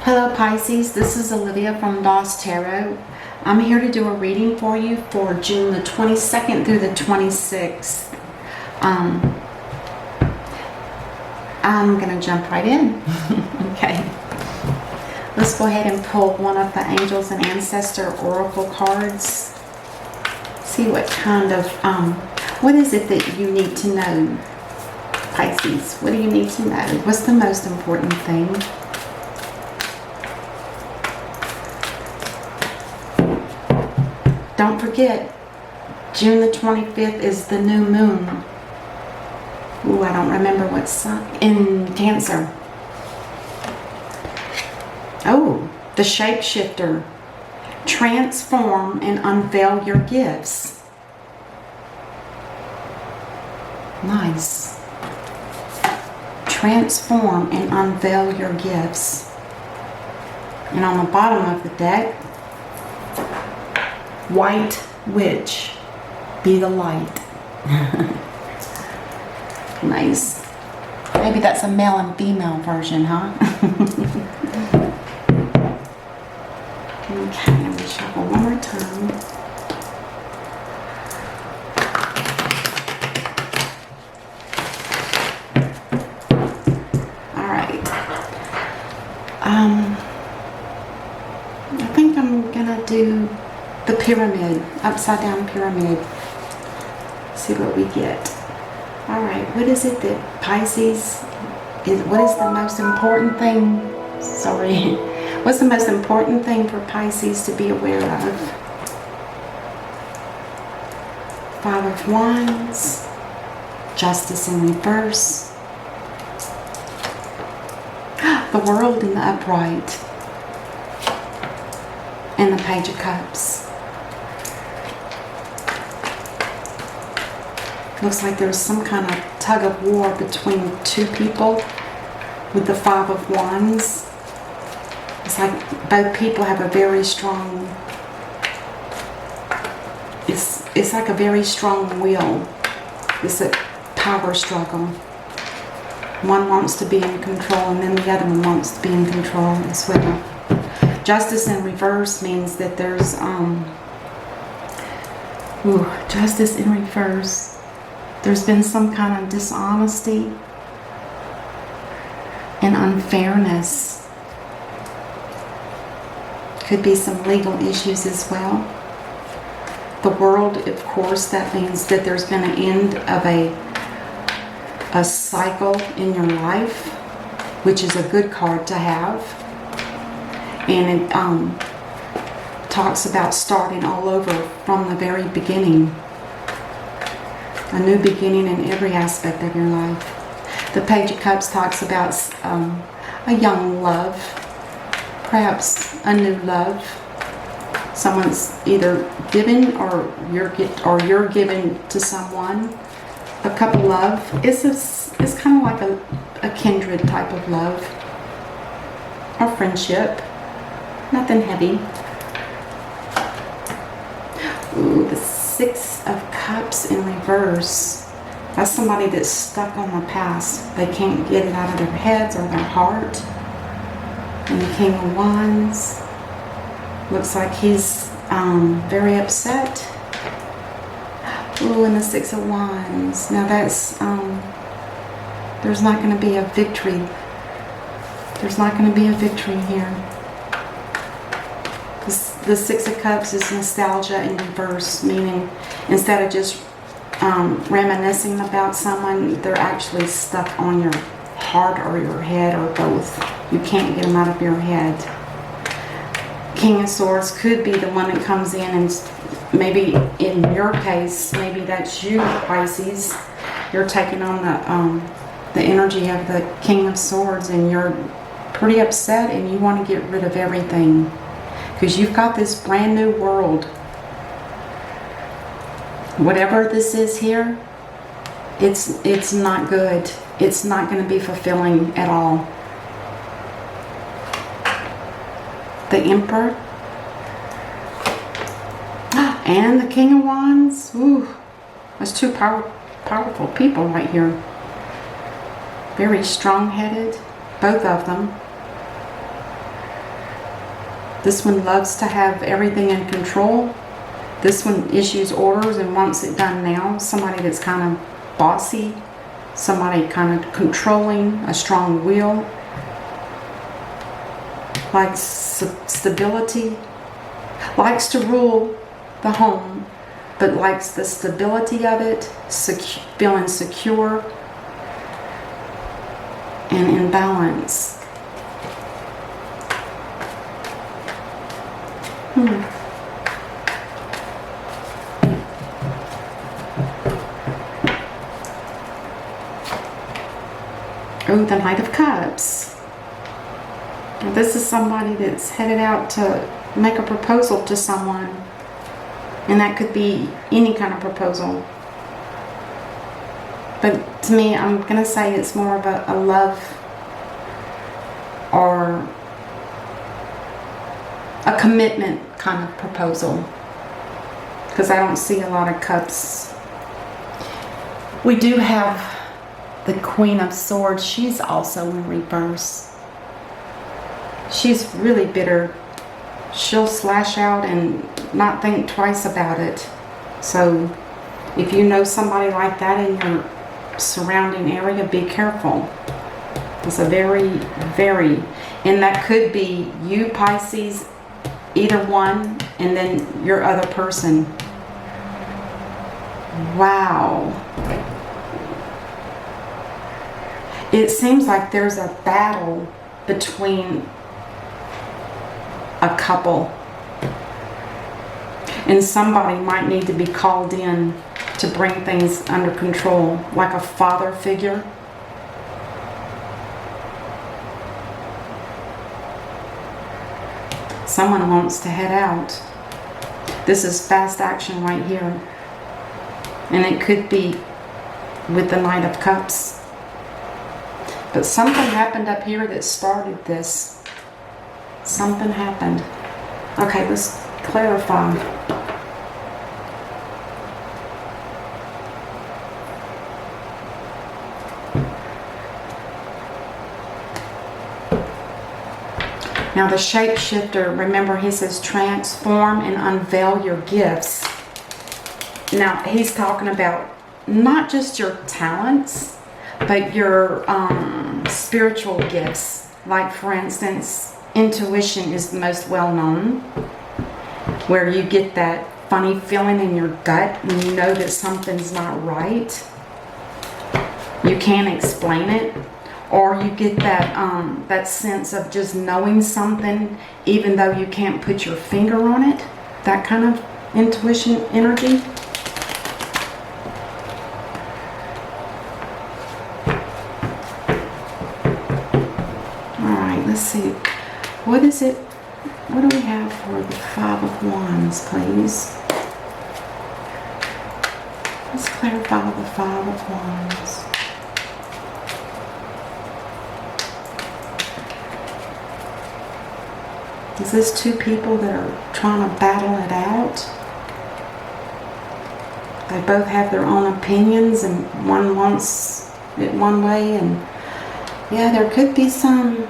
Hello Pisces, this is Olivia from DOS Tarot. I'm here to do a reading for you for June the 22nd through the 26th. I'm going to jump right in. Okay. Let's go ahead and pull one of the Angels and Ancestor Oracle cards. See what kind of, what is it that you need to know, Pisces? What do you need to know? What's the most important thing? Don't forget, June the 25th is the new moon. Ooh, I don't remember what sign. In Cancer. Oh, the shapeshifter. Transform and unveil your gifts. Nice. Transform and unveil your gifts. And on the bottom of the deck, White Witch, be the light. Nice. Maybe that's a male and female version, huh? Okay, I'm going to shuffle one more time. Alright. I think I'm going to do the pyramid, upside down pyramid. See what we get. Alright, what is it that Pisces what is the most important thing? Sorry. What's the most important thing for Pisces to be aware of? Five of Wands, Justice in reverse, the World in the upright, and the Page of Cups. Looks like there's some kind of tug of war between two people with the Five of Wands. It's like both people have a very strong, it's like a very strong will. It's a power struggle. One wants to be in control and then the other one wants to be in control as well. Justice in reverse means that there's, Justice in reverse. There's been some kind of dishonesty and unfairness. Could be some legal issues as well. The World, of course, that means that there's been an end of a cycle in your life, which is a good card to have. And it talks about starting all over from the very beginning. A new beginning in every aspect of your life. The Page of Cups talks about a young love, perhaps a new love. Someone's either given or you're given to someone. A couple love. It's kind of like a kindred type of love or friendship. Nothing heavy. Ooh, the Six of Cups in reverse. That's somebody that's stuck on the past. They can't get it out of their heads or their heart. And the King of Wands. Looks like he's very upset. Ooh, and the Six of Wands. Now that's, there's not going to be a victory. There's not going to be a victory here. The Six of Cups is nostalgia in reverse, meaning instead of just reminiscing about someone, they're actually stuck on your heart or your head or both. You can't get them out of your head. King of Swords could be the one that comes in and maybe in your case, maybe that's you, Pisces. You're taking on the energy of the King of Swords and you're pretty upset and you want to get rid of everything. Because you've got this brand new world. Whatever this is here, it's not good. It's not going to be fulfilling at all. The Emperor. And the King of Wands. Ooh, that's two powerful people right here. Very strong-headed, both of them. This one loves to have everything in control. This one issues orders and wants it done now. Somebody that's kind of bossy. Somebody kind of controlling, a strong will. Likes stability. Likes to rule the home, but likes the stability of it. Feeling secure and in balance. Oh, the Knight of Cups. Now, this is somebody that's headed out to make a proposal to someone. And that could be any kind of proposal. But to me, I'm going to say it's more of a love or a commitment kind of proposal. Because I don't see a lot of cups. We do have the Queen of Swords. She's also in reverse. She's really bitter. She'll slash out and not think twice about it. So if you know somebody like that in your surrounding area, be careful. It's a very, very, and that could be you, Pisces, either one, and then your other person. Wow. It seems like there's a battle between a couple. And somebody might need to be called in to bring things under control, like a father figure. Someone wants to head out. This is fast action right here. And it could be with the Knight of Cups. But something happened up here that started this. Something happened. Okay, let's clarify. Now the shapeshifter, remember he says transform and unveil your gifts. Now he's talking about not just your talents, but your spiritual gifts. Like for instance, intuition is the most well known, where you get that funny feeling in your gut when you know that something's not right. You can't explain it. Or you get that that sense of just knowing something even though you can't put your finger on it. That kind of intuition energy. Alright, let's see. What is it? What do we have for the Five of Wands, please? Let's clarify the Five of Wands. Is this two people that are trying to battle it out? They both have their own opinions and one wants it one way, and yeah, there could be some.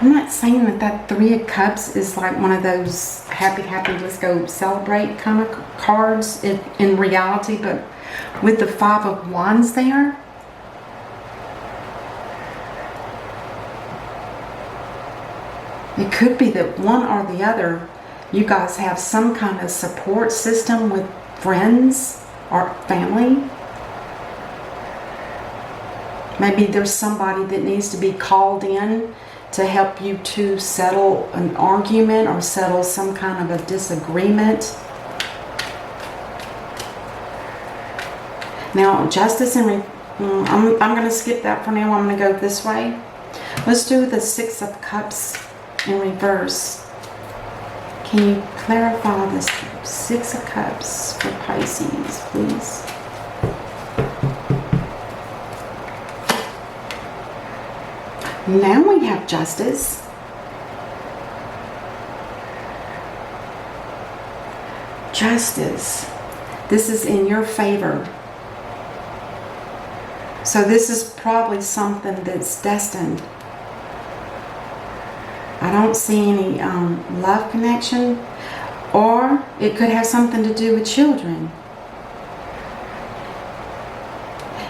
I'm not saying that Three of Cups is like one of those happy, let's go celebrate kind of cards in reality, but with the Five of Wands there, it could be that one or the other, you guys have some kind of support system with friends or family. Maybe there's somebody that needs to be called in to help you to settle an argument or settle some kind of a disagreement. Now, justice and I'm going to skip that for now. I'm going to go this way. Let's do the Six of Cups in reverse. Can you clarify this Six of Cups for Pisces, please? Now we have Justice. Justice. This is in your favor. So this is probably something that's destined. I don't see any love connection, or it could have something to do with children.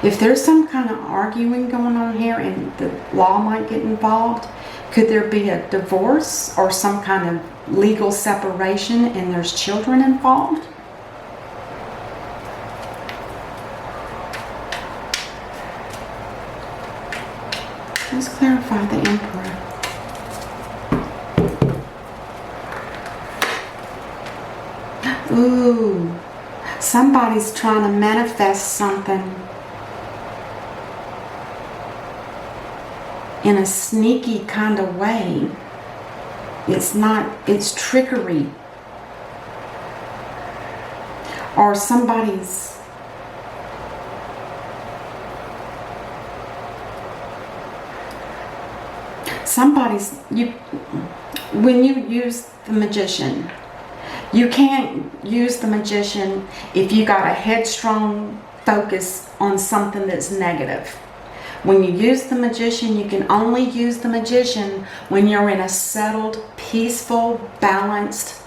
If there's some kind of arguing going on here and the law might get involved, could there be a divorce or some kind of legal separation and there's children involved? Let's clarify the Emperor. Ooh, somebody's trying to manifest something in a sneaky kind of way. It's trickery. Or somebody's when you use the Magician, you can't use the Magician if you got a headstrong focus on something that's negative. When you use the Magician, you can only use the Magician when you're in a settled, peaceful, balanced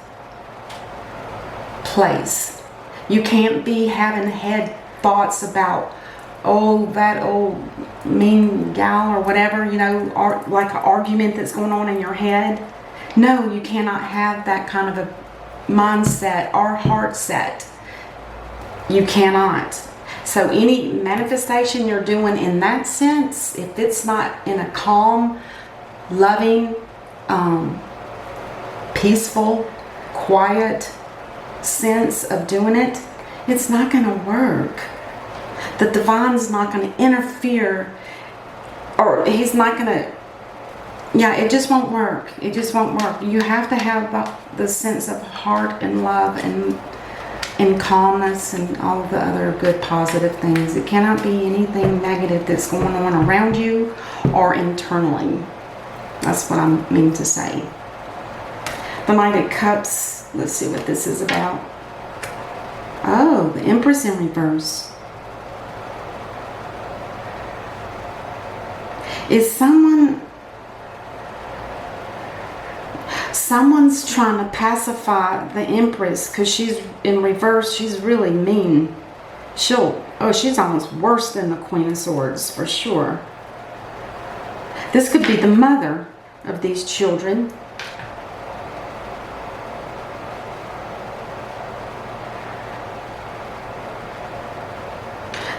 place. You can't be having head thoughts about, oh, that old mean gal or whatever, you know, or like an argument that's going on in your head. No, you cannot have that kind of a mindset or heart set. You cannot. So any manifestation you're doing in that sense, if it's not in a calm, loving, peaceful, quiet sense of doing it, it's not going to work. The divine's not going to interfere, or he's not going to, yeah, it just won't work. It just won't work. You have to have the sense of heart and love and calmness and all of the other good positive things. It cannot be anything negative that's going on around you or internally. That's what I mean to say. The Knight of Cups, let's see what this is about. Oh, the Empress in reverse. Is someone's trying to pacify the Empress because she's in reverse. She's really mean. She's almost worse than the Queen of Swords for sure. This could be the mother of these children.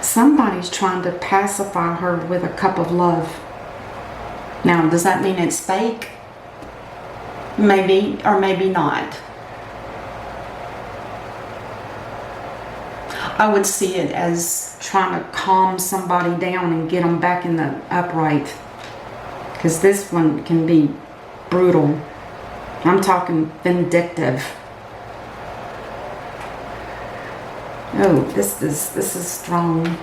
Somebody's trying to pacify her with a cup of love. Now, does that mean it's fake? Maybe, or maybe not. I would see it as trying to calm somebody down and get them back in the upright. Because this one can be brutal. I'm talking vindictive. Oh, this is strong.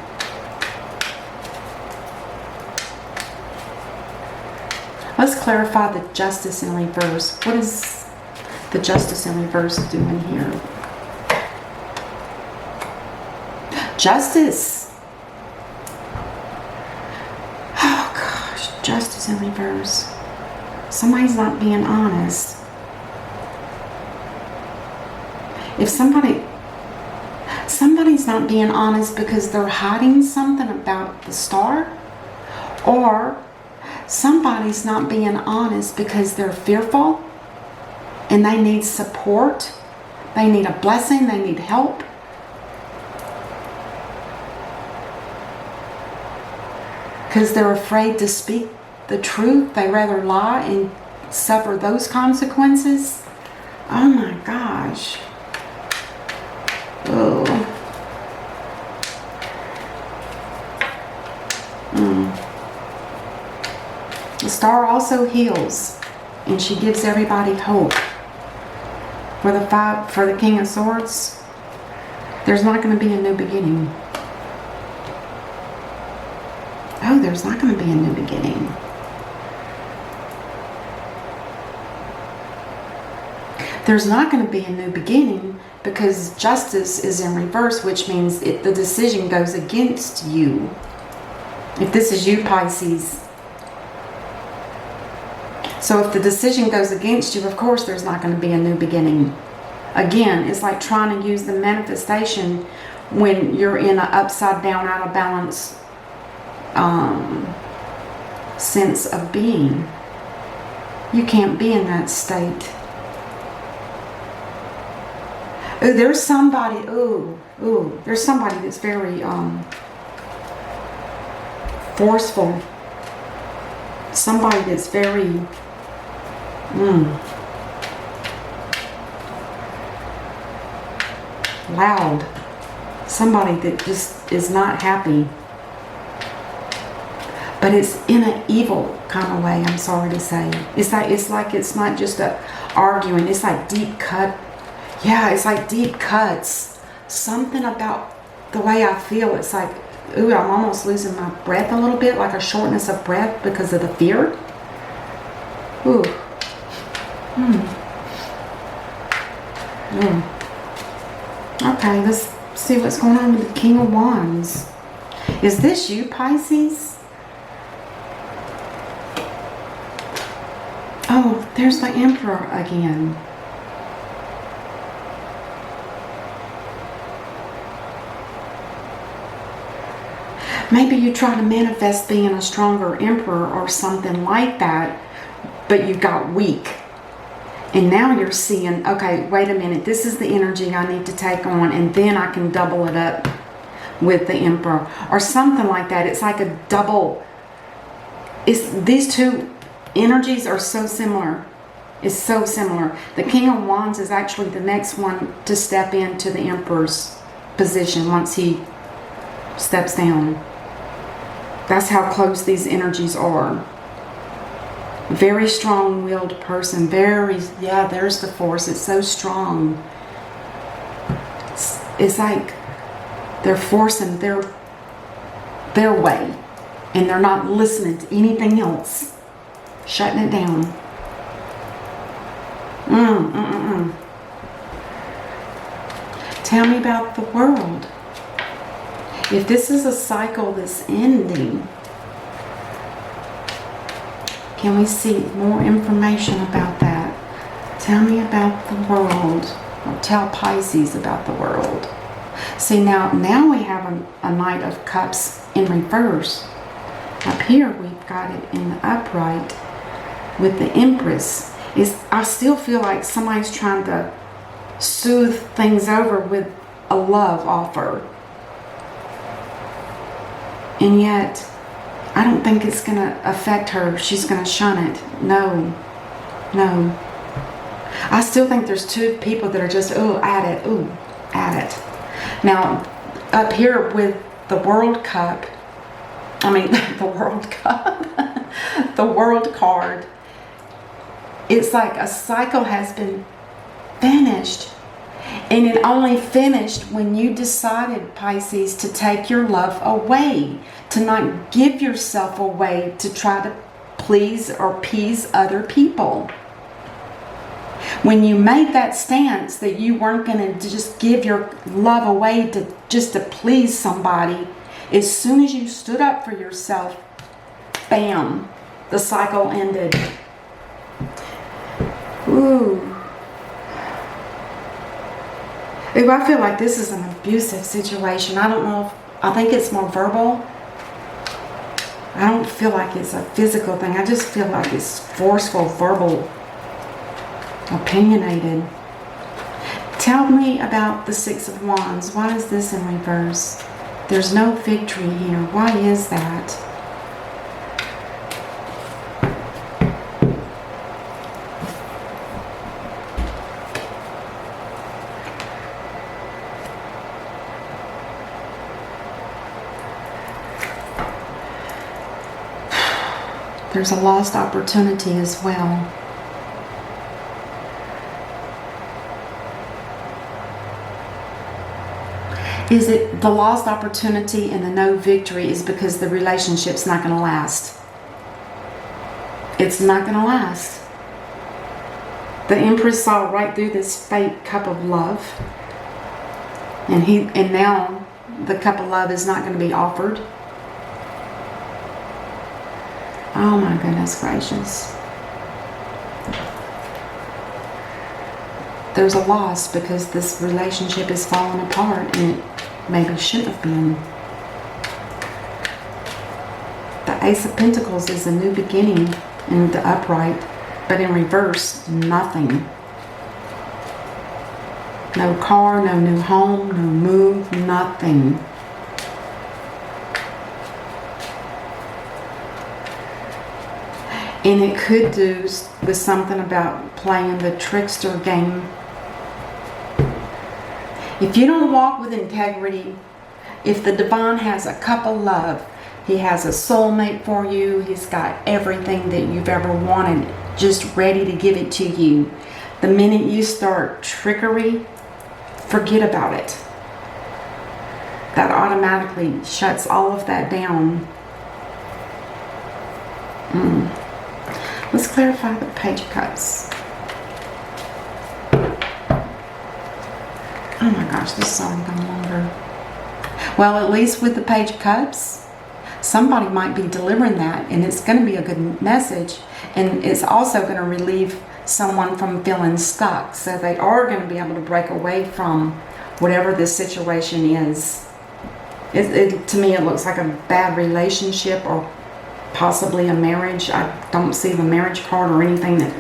Let's clarify the Justice in reverse. What is the Justice in reverse doing here? Justice. Oh gosh, Justice in reverse. Somebody's not being honest. If somebody's not being honest because they're hiding something about the star, or somebody's not being honest because they're fearful and they need support, they need a blessing, they need help. Because they're afraid to speak the truth, they rather lie and suffer those consequences. Oh my gosh. Oh. The star also heals, and she gives everybody hope. For the King of Swords, there's not going to be a new beginning. Oh, there's not going to be a new beginning. There's not going to be a new beginning because Justice is in reverse, which means the decision goes against you. If this is you, Pisces, So if the decision goes against you, of course there's not going to be a new beginning. Again, it's like trying to use the manifestation when you're in an upside down, out of balance sense of being. You can't be in that state. Ooh, there's somebody, there's somebody that's very forceful. Somebody that's very loud. Somebody that just is not happy. But it's in an evil kind of way, I'm sorry to say. It's like it's not just a arguing, it's like deep cut. Yeah, it's like deep cuts. Something about the way I feel, it's like, ooh, I'm almost losing my breath a little bit, like a shortness of breath because of the fear. Ooh. Okay, let's see what's going on with the King of Wands. Is this you, Pisces? Oh, there's the Emperor again. Maybe you try to manifest being a stronger Emperor or something like that, but you got weak. And now you're seeing, okay, wait a minute, this is the energy I need to take on, and then I can double it up with the Emperor or something like that. It's like a double. These two energies are so similar. It's so similar. The King of Wands is actually the next one to step into the Emperor's position once he steps down. That's how close these energies are. Very strong-willed person. Yeah, there's the force. It's so strong. It's like they're forcing their way. And they're not listening to anything else. Shutting it down. Tell me about the world. If this is a cycle that's ending, can we see more information about that? Tell me about the world. Or tell Pisces about the world. See, now we have a Knight of Cups in reverse. Up here we've got it in the upright with the Empress. I still feel like somebody's trying to soothe things over with a love offer. And yet, I don't think it's going to affect her. She's going to shun it. No. I still think there's two people that are just, at it. Now, up here with the World Cup, the World Cup, the World card, it's like a cycle has been finished. And it only finished when you decided, Pisces, to take your love away, to not give yourself away to try to please or appease other people. When you made that stance that you weren't going to just give your love away just to please somebody, as soon as you stood up for yourself, bam, the cycle ended. Ooh. I feel like this is an abusive situation. I don't know I think it's more verbal. I don't feel like it's a physical thing. I just feel like it's forceful, verbal, opinionated. Tell me about the Six of Wands. Why is this in reverse? There's no victory here. Why is that? There's a lost opportunity as well. Is it the lost opportunity and the no victory is because the relationship's not going to last? It's not going to last. The Empress saw right through this fake cup of love. And now the cup of love is not going to be offered. Oh my goodness gracious. There's a loss because this relationship is falling apart and it maybe shouldn't have been. The Ace of Pentacles is a new beginning in the upright, but in reverse, nothing. No car, no new home, no move, nothing. And it could do with something about playing the trickster game. If you don't walk with integrity, if the divine has a cup of love, he has a soulmate for you, he's got everything that you've ever wanted, just ready to give it to you. The minute you start trickery, forget about it. That automatically shuts all of that down. Let's clarify the Page of Cups. Oh my gosh, this is already gone longer. Well, at least with the Page of Cups, somebody might be delivering that, and it's going to be a good message, and it's also going to relieve someone from feeling stuck. So they are going to be able to break away from whatever this situation is. To me, it looks like a bad relationship or possibly a marriage. I don't see the marriage card or anything that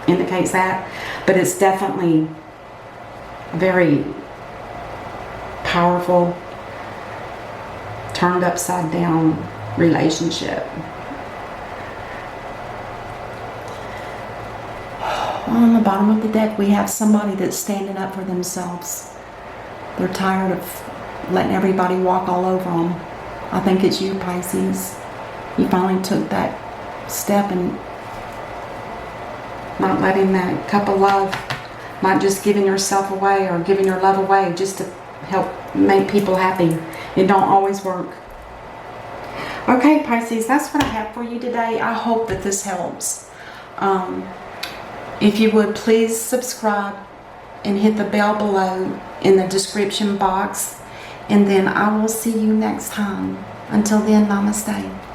indicates that, but it's definitely a very powerful, turned upside down relationship. On the bottom of the deck, we have somebody that's standing up for themselves. They're tired of letting everybody walk all over them. I think it's you, Pisces. You finally took that step and not letting that cup of love, not just giving yourself away or giving your love away just to help make people happy. It don't always work. Okay, Pisces, that's what I have for you today. I hope that this helps. If you would, please subscribe and hit the bell below in the description box. And then I will see you next time. Until then, namaste.